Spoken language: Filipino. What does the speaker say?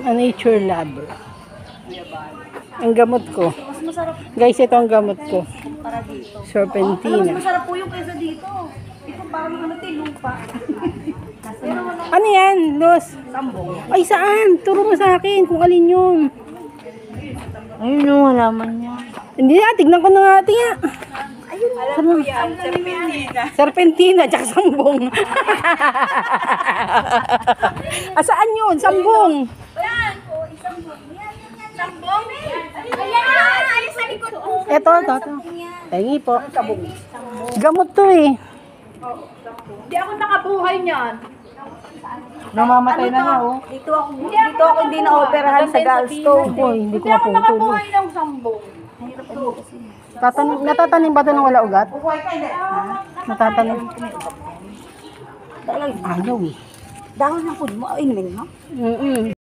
A nature lover. Ang gamot ko. Mas masarap Guys, ito ang gamot ko. para dito. Mas Serpentina. masarap po yung kaysa dito. Ito parang ano lupa. Pero wala Ano yan, Luz? sambong. Ay, saan? Turo mo sa akin kung alin yun. Ayun yung halaman niya. Hindi na, tignan ko na nga, tingnan. Ayun, alam ko yan. Serpentina. Serpentina, tsaka sambong. Saan yun? Sambong. Yan po, isang sambong. Ayan na, alis sa likod po. Ito. Tingi po. Gamot to eh. Hindi ako nakabuhay niyan. Namamatay na nga oh. Dito ako hindi na-operahan sa gallstone. Oy, hindi ko Hindi ako maputol. nakabuhay ng sambong. Hirap to. Natatanim ba ito ng wala ugat? Natatanim. Ayaw eh. Dahon ng food mo, inumin mo.